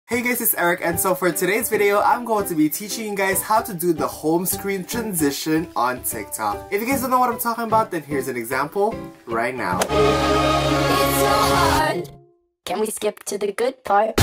Hey guys, it's Eric, and so for today's video, I'm going to be teaching you guys how to do the home screen transition on TikTok. If you guys don't know what I'm talking about, then here's an example right now. It's so hard. Can we skip to the good part?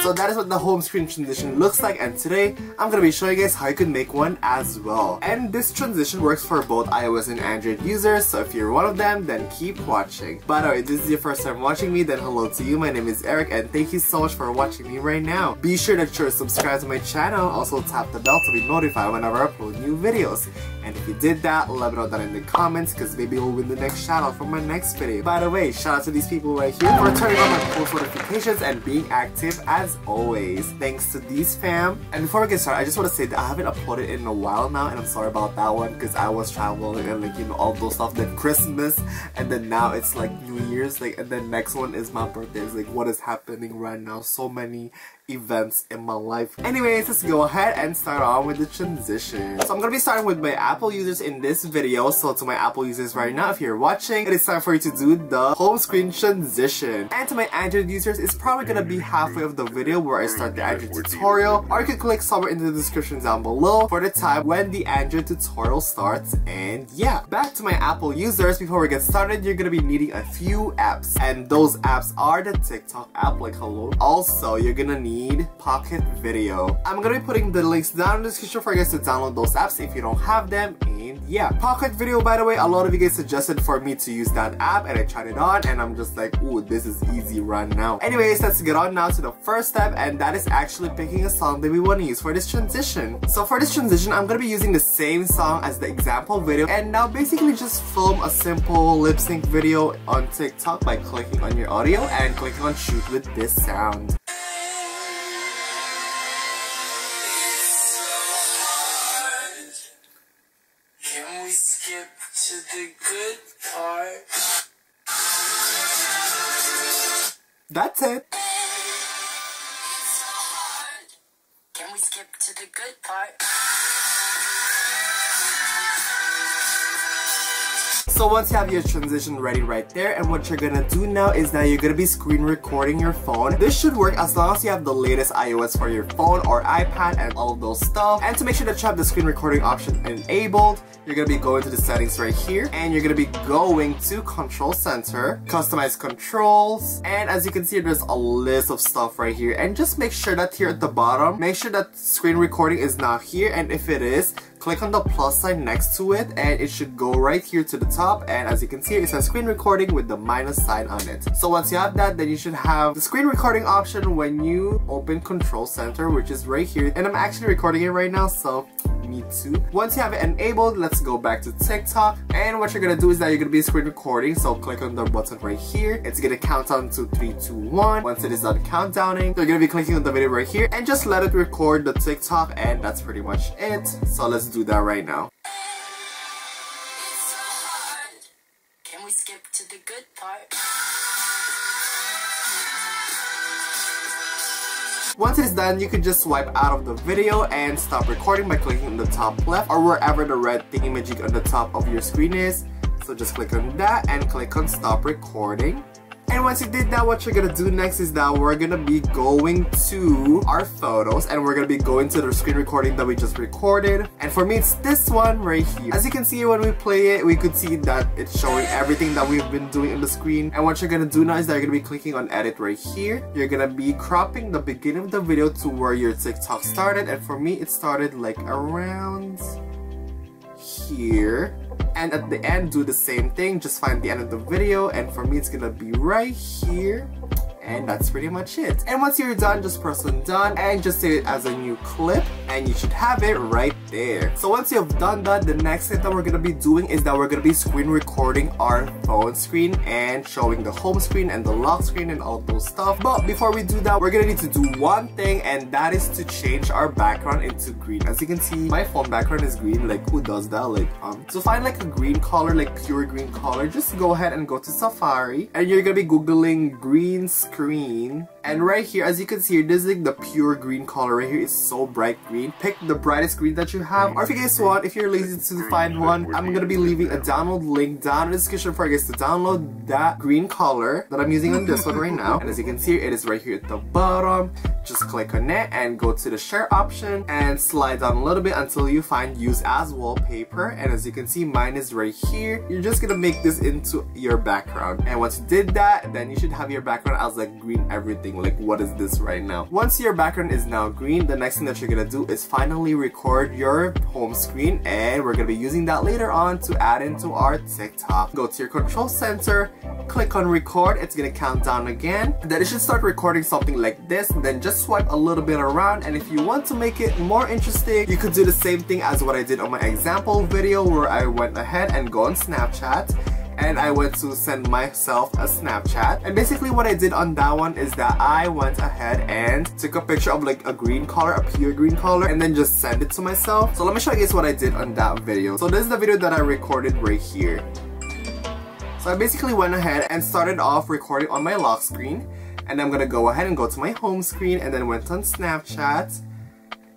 So that is what the home screen transition looks like, and today I'm going to be showing you guys how you can make one as well. And this transition works for both iOS and Android users, so if you're one of them, then keep watching. By the way, if this is your first time watching me, then hello to you. My name is Eric, and thank you so much for watching me right now. Be sure that you're subscribed to my channel, also tap the bell to be notified whenever I upload new videos. And if you did that, let me know down in the comments, because maybe you'll win the next shout out from my next video. By the way, shout out to these people right here for turning on my post notifications and being active as always. Thanks to these fam. And before we get started, I just want to say that I haven't uploaded in a while now, and I'm sorry about that one because I was traveling and like, you know, all those stuff. Then Christmas, and then now it's like New Year's, like, and then next one is my birthday. It's like, what is happening right now? So many events in my life. Anyways, let's go ahead and start on with the transition. So I'm gonna be starting with my Apple users in this video. So to my Apple users right now, if you're watching, it is time for you to do the home screen transition. And to my Android users, it's probably gonna be halfway of the video where I start the Android tutorial, or you can click somewhere in the description down below for the time when the Android tutorial starts. And yeah, back to my Apple users, before we get started, you're gonna be needing a few apps, and those apps are the TikTok app, like hello. Also, you're gonna need PocketVideo. I'm gonna be putting the links down in the description for you guys to download those apps if you don't have them. And yeah, PocketVideo, by the way, a lot of you guys suggested for me to use that app, and I tried it on, and I'm just like, ooh, this is easy right now. Anyways, let's get on now to the first step, and that is actually picking a song that we want to use for this transition. So for this transition, I'm gonna be using the same song as the example video, and now basically just film a simple lip sync video on TikTok by clicking on your audio and clicking on shoot with this sound. Can we skip to the good part? That's it. It's so hard. Can we skip to the good part? So once you have your transition ready right there, and what you're gonna do now is that you're gonna be screen recording your phone. This should work as long as you have the latest iOS for your phone or iPad and all of those stuff. And to make sure that you have the screen recording option enabled, you're gonna be going to the settings right here, and you're gonna be going to Control Center, Customize Controls, and as you can see, there's a list of stuff right here. And just make sure that here at the bottom, make sure that screen recording is now here, and if it is, click on the plus sign next to it, and it should go right here to the top. And as you can see, it says screen recording with the minus sign on it. So once you have that, then you should have the screen recording option when you open Control Center, which is right here. And I'm actually recording it right now, so me too. Once you have it enabled, let's go back to TikTok. And what you're gonna do is that you're gonna be screen recording, so click on the button right here. It's gonna count down to 3, 2, 1. Once it is done countdowning, you're gonna be clicking on the video right here and just let it record the TikTok, and that's pretty much it. So let's do that right now. It's so hard. Can we skip to the good part? Once it is done, you can just swipe out of the video and stop recording by clicking on the top left or wherever the red thingamajig on the top of your screen is. So just click on that and click on stop recording. And once you did that, what you're gonna do next is that we're gonna be going to our photos, and we're gonna be going to the screen recording that we just recorded. And for me, it's this one right here. As you can see, when we play it, we could see that it's showing everything that we've been doing on the screen. And what you're gonna do now is that you're gonna be clicking on edit right here. You're gonna be cropping the beginning of the video to where your TikTok started. And for me, it started like around here. And at the end, do the same thing, just find the end of the video, and for me it's gonna be right here. And that's pretty much it. And once you're done, just press on done and just save it as a new clip, and you should have it right there. So once you've done that, the next thing that we're gonna be doing is that we're gonna be screen recording our phone screen and showing the home screen and the lock screen and all those stuff. But before we do that, we're gonna need to do one thing, and that is to change our background into green. As you can see, my phone background is green. Like, who does that? Like, to find like a green color, like pure green color, just go ahead and go to Safari, and you're gonna be googling green screen And right here, as you can see here, this is like the pure green color right here. It's so bright green. Pick the brightest green that you have, or if you guys want, if you're lazy to find one, I'm gonna be leaving a download link down in the description for you guys to download that green color that I'm using on this one right now. And as you can see, it is right here at the bottom. Just click on it and go to the share option and slide down a little bit until you find use as wallpaper. And as you can see, mine is right here. You're just gonna make this into your background, and once you did that, then you should have your background as like green everything. Like, what is this right now? Once your background is now green, the next thing that you're gonna do is finally record your home screen, and we're gonna be using that later on to add into our TikTok. Go to your control center, click on record. It's gonna count down again. Then it should start recording something like this. Then just swipe a little bit around, and if you want to make it more interesting, you could do the same thing as what I did on my example video, where I went ahead and go on Snapchat and I went to send myself a Snapchat. And basically what I did on that one is that I went ahead and took a picture of like a green color, a pure green color, and then just send it to myself. So let me show you guys what I did on that video. So this is the video that I recorded right here. So I basically went ahead and started off recording on my lock screen, and I'm gonna go ahead and go to my home screen, and then went on Snapchat.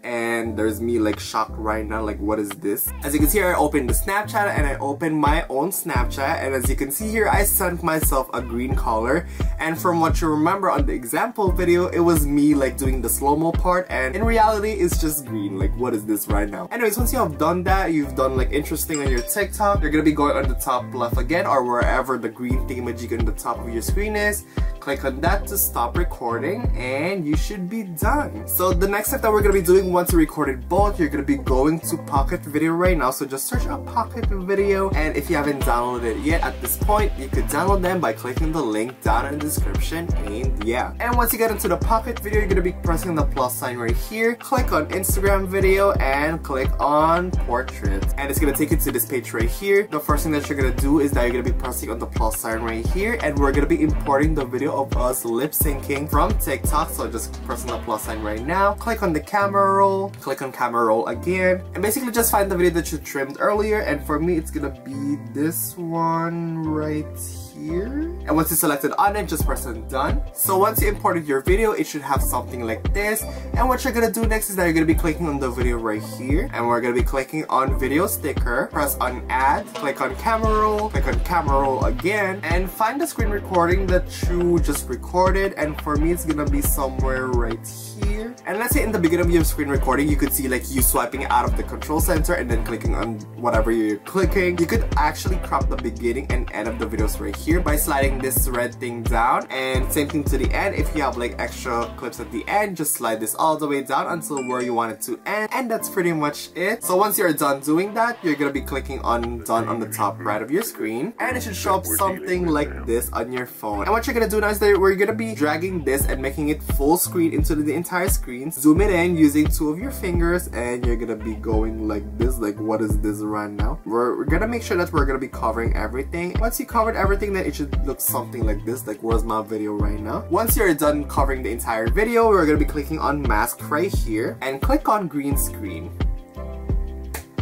And there's me like shocked right now, like what is this? As you can see here, I opened the Snapchat and I opened my own Snapchat, and as you can see here, I sent myself a green color. And from what you remember on the example video, it was me like doing the slow-mo part, and in reality it's just green. Like, what is this right now? Anyways, once you have done that, you've done like interesting on your TikTok, you're gonna be going on the top left again, or wherever the green thingamajig on the top of your screen is. Click on that to stop recording, and you should be done. So the next step that we're gonna be doing, once you recorded both, you're gonna be going to PocketVideo right now. So just search up PocketVideo, and if you haven't downloaded it yet at this point, you could download them by clicking the link down in the description. And yeah, and once you get into the PocketVideo, you're gonna be pressing the plus sign right here. Click on Instagram video and click on portrait, and it's gonna take you to this page right here. The first thing that you're gonna do is that you're gonna be pressing on the plus sign right here, and we're gonna be importing the video of us lip syncing from TikTok. So just press on the plus sign right now, click on the camera roll, click on camera roll again, and basically just find the video that you trimmed earlier. And for me, it's gonna be this one right here. And once you selected on it, just press on done. So once you imported your video, it should have something like this. And what you're gonna do next is that you're gonna be clicking on the video right here, and we're gonna be clicking on video sticker, press on add, click on camera roll, click on camera roll again, and find the screen recording that you just recorded. And for me, it's gonna be somewhere right here. And let's say in the beginning of your screen recording, you could see like you swiping out of the control center and then clicking on whatever you're clicking. You could actually crop the beginning and end of the videos right here by sliding this red thing down, and same thing to the end. If you have like extra clips at the end, just slide this all the way down until where you want it to end, and that's pretty much it. So once you're done doing that, you're gonna be clicking on done on the top right of your screen, and it should show up something like this on your phone. And what you're gonna do now is that we're gonna be dragging this and making it full screen into the entire screen. Zoom it in using 2 of your fingers, and you're gonna be going like this. Like, what is this right now? We're gonna make sure that we're gonna be covering everything. Once you covered everything, then it should look something like this. Like, where's my video right now? Once you're done covering the entire video, we're gonna be clicking on mask right here and click on green screen.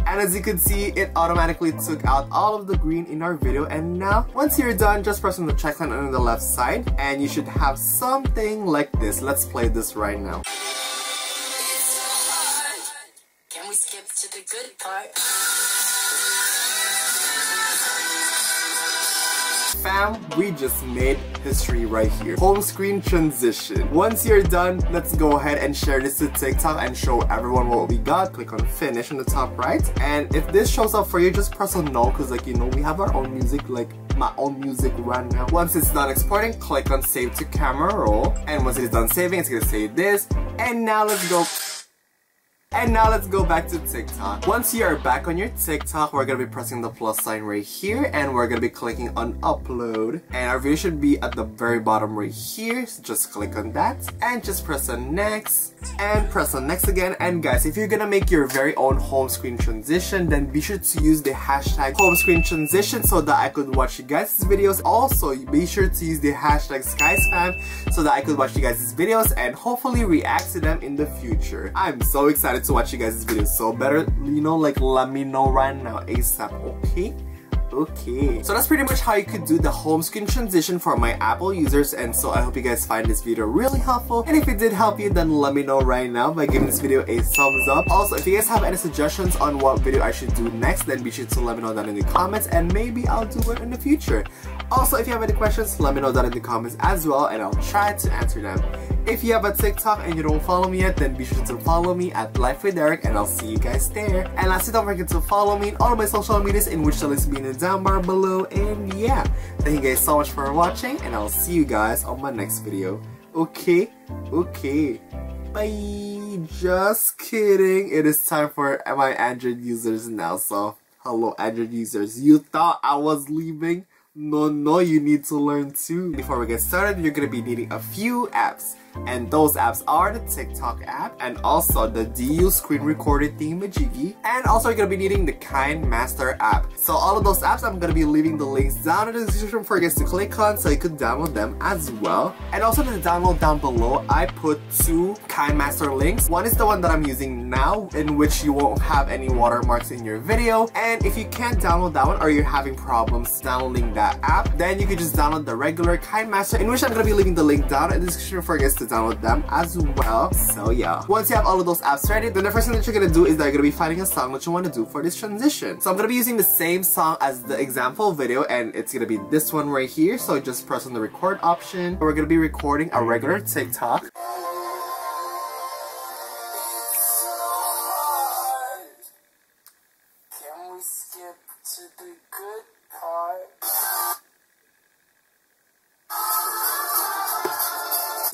And as you can see, it automatically took out all of the green in our video. And now, once you're done, just press on the check sign on the left side, and you should have something like this. Let's play this right now. It's so hard. Can we skip to the good part? Fam, we just made history right here. Home screen transition. Once you're done, let's go ahead and share this to TikTok and show everyone what we got. Click on finish on the top right. And if this shows up for you, just press on no, because like, you know, we have our own music, like my own music right now. Once it's done exporting, click on save to camera roll. And once it's done saving, it's gonna say this. And now let's go. And now let's go back to TikTok. Once you are back on your TikTok, we're gonna be pressing the plus sign right here, and we're gonna be clicking on upload. And our video should be at the very bottom right here. So just click on that and just press on next and press on next again. And guys, if you're gonna make your very own home screen transition, then be sure to use the hashtag home screen transition so that I could watch you guys' videos. Also, be sure to use the hashtag SkySpam so that I could watch you guys' videos and hopefully react to them in the future. I'm so excited to watch you guys' videos, so better, you know, like let me know right now ASAP, okay? Okay, so that's pretty much how you could do the home screen transition for my Apple users, and so I hope you guys find this video really helpful, and if it did help you, then let me know right now by giving this video a thumbs up. Also, if you guys have any suggestions on what video I should do next, then be sure to let me know that in the comments, and maybe I'll do it in the future. Also, if you have any questions, let me know that in the comments as well, and I'll try to answer them. If you have a TikTok and you don't follow me yet, then be sure to follow me at LifeWithErick, and I'll see you guys there. And lastly, don't forget to follow me in all of my social medias, in which the links will be in the down bar below. And yeah, thank you guys so much for watching, and I'll see you guys on my next video. Okay, bye. Just kidding. It is time for my Android users now. So hello Android users. You thought I was leaving? No, you need to learn too. Before we get started, you're gonna be needing a few apps. And those apps are the TikTok app, and also the DU screen recorder thingamajiggy, and also you're gonna be needing the KineMaster app. So all of those apps, I'm gonna be leaving the links down in the description for you guys to click on so you could download them as well. And also in the download down below, I put 2 KineMaster links. One is the one that I'm using now, in which you won't have any watermarks in your video. And if you can't download that one, or you're having problems downloading that app, then you could just download the regular KineMaster, in which I'm gonna be leaving the link down in the description for you guys to download them as well. So yeah, once you have all of those apps ready, then the first thing that you're gonna do is that you're gonna be finding a song that you want to do for this transition. So I'm gonna be using the same song as the example video, and it's gonna be this one right here. So just press on the record option. We're gonna be recording a regular TikTok. Can we skip to the good part?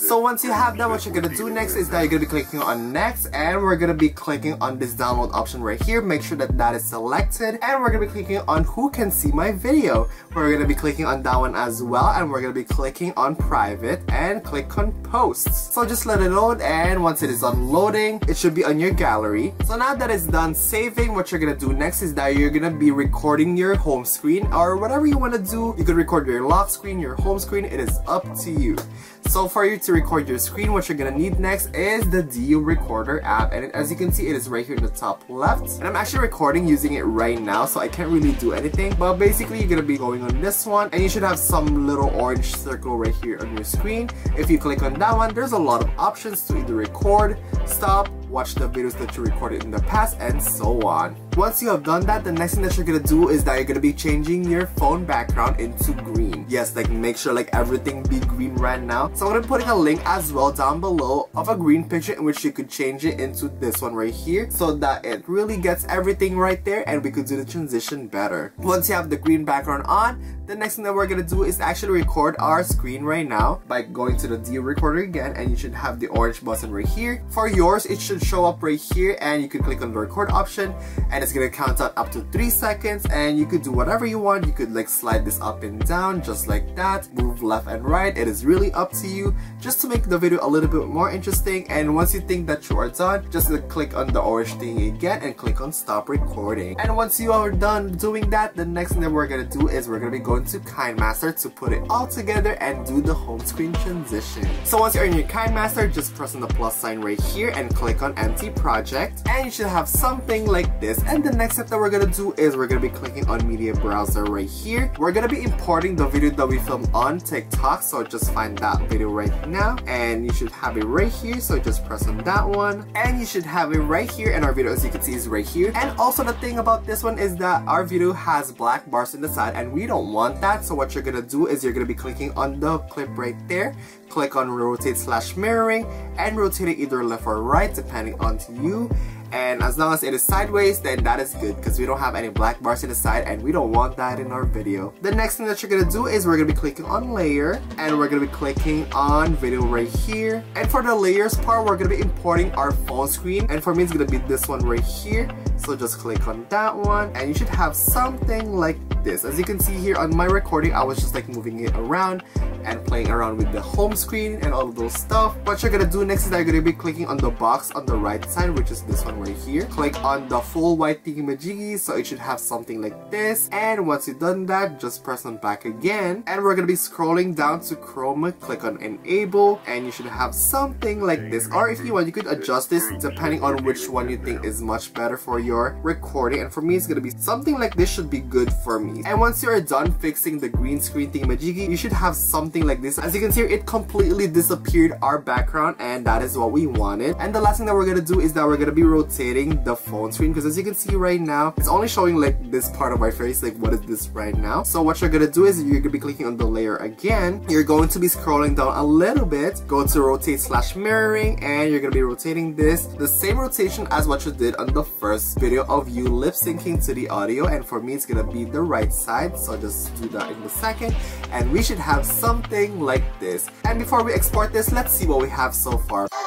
So once you have that, what you're gonna do next is that you're gonna be clicking on next, and we're gonna be clicking on this download option right here. Make sure that that is selected, and we're gonna be clicking on who can see my video. We're gonna be clicking on that one as well, and we're gonna be clicking on private and click on posts. So just let it load, and once it is done loading, it should be on your gallery. So now that it's done saving, what you're gonna do next is that you're gonna be recording your home screen, or whatever you wanna do. You could record your lock screen, your home screen, it is up to you. So for you to record your screen, what you're gonna need next is the DU Recorder app, and as you can see, it is right here in the top left. And I'm actually recording using it right now, so I can't really do anything, but basically you're gonna be going on this one, and you should have some little orange circle right here on your screen. If you click on that one, there's a lot of options to either record, stop, watch the videos that you recorded in the past, and so on. Once you have done that, the next thing that you're gonna do is that you're gonna be changing your phone background into green. Yes, like make sure like everything be green right now. So I'm gonna be putting a link as well down below of a green picture in which you could change it into this one right here, so that it really gets everything right there, and we could do the transition better. Once you have the green background on, the next thing that we're gonna do is actually record our screen right now by going to the DU recorder again, and you should have the orange button right here. For yours, it should show up right here, and you can click on the record option, and it's gonna count out up to 3 seconds, and you could do whatever you want. You could like slide this up and down just like that, move left and right. It is really up to you, just to make the video a little bit more interesting. And once you think that you are done, just click on the orange thing again and click on stop recording. And once you are done doing that, the next thing that we're gonna do is we're gonna be going to KineMaster to put it all together and do the home screen transition. So once you're in your KineMaster, just press on the plus sign right here and click on empty project, and you should have something like this. And the next step that we're gonna do is we're gonna be clicking on media browser right here. We're gonna be importing the video that we filmed on TikTok, so just find that video right now, and you should have it right here. So just press on that one, and you should have it right here, and our video, as you can see, is right here. And also the thing about this one is that our video has black bars in the side, and we don't want that. So what you're gonna do is you're gonna be clicking on the clip right there, click on rotate/mirroring, and rotate it either left or right depending on you. And as long as it is sideways, then that is good, because we don't have any black bars in the side, and we don't want that in our video. The next thing that you're gonna do is we're gonna be clicking on layer, and we're gonna be clicking on video right here. And for the layers part, we're gonna be importing our phone screen, and for me it's gonna be this one right here. So just click on that one, and you should have something like this. As you can see here on my recording, I was just like moving it around and playing around with the home screen and all of those stuff. What you're gonna do next is that you're gonna be clicking on the box on the right side, which is this one right here. Click on the full white thingamajiggy, so it should have something like this. And once you've done that, just press on back again, and we're gonna be scrolling down to chroma. Click on enable, and you should have something like this. Or if you want, you could adjust this depending on which one you think is much better for your recording. And for me, it's gonna be something like this. Should be good for me. me. And once you are done fixing the green screen thingamajiggy, you should have something like this. As you can see here, it completely disappeared our background, and that is what we wanted. And the last thing that we're gonna do is that we're gonna be rotating the phone screen, because as you can see right now, it's only showing like this part of my face, like what is this right now. So what you're gonna do is you're gonna be clicking on the layer again. You're going to be scrolling down a little bit, go to rotate/mirroring, and you're gonna be rotating this the same rotation as what you did on the first video of you lip syncing to the audio. And for me, it's gonna be the right side, so just do that in a second, and we should have something like this. And before we export this, let's see what we have so far. It's so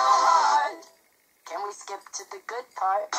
hard. Can we skip to the good part?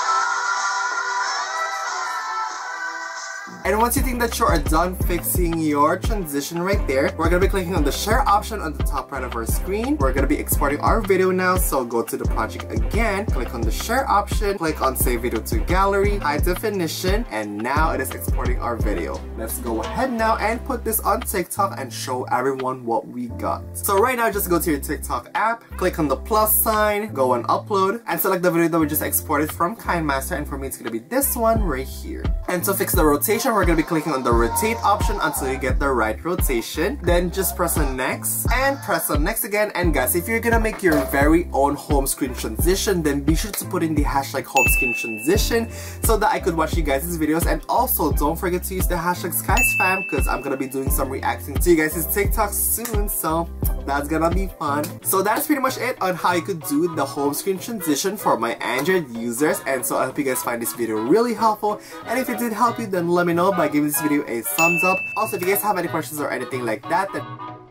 And once you think that you are done fixing your transition right there, we're gonna be clicking on the share option on the top right of our screen. We're gonna be exporting our video now, so go to the project again, click on the share option, click on save video to gallery, high definition, and now it is exporting our video. Let's go ahead now and put this on TikTok and show everyone what we got. So right now, just go to your TikTok app, click on the plus sign, go on upload, and select the video that we just exported from KineMaster, and for me it's gonna be this one right here. And to fix the rotation, we're gonna be clicking on the rotate option until you get the right rotation. Then just press on next and press on next again. And guys, if you're gonna make your very own home screen transition, then be sure to put in the hashtag home screen transition so that I could watch you guys' videos. And also don't forget to use the hashtag SkySpam, because I'm gonna be doing some reacting to you guys' TikToks soon, so that's gonna be fun. So that's pretty much it on how you could do the home screen transition for my Android users. And so I hope you guys find this video really helpful, and if it did help you, then let me know by giving this video a thumbs up. Also, if you guys have any questions or anything like that, then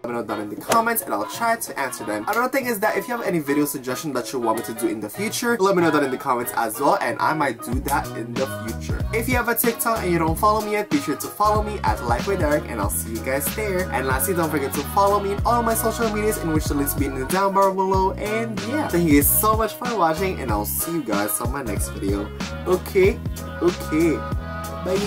let me know down in the comments and I'll try to answer them. Another thing is that if you have any video suggestion that you want me to do in the future, let me know that in the comments as well, and I might do that in the future. If you have a TikTok and you don't follow me yet, be sure to follow me at LifeWithErick, and I'll see you guys there. And lastly, don't forget to follow me in all my social medias, in which the links be in the down bar below. And yeah, thank you guys so much for watching, and I'll see you guys on my next video. Okay, bye.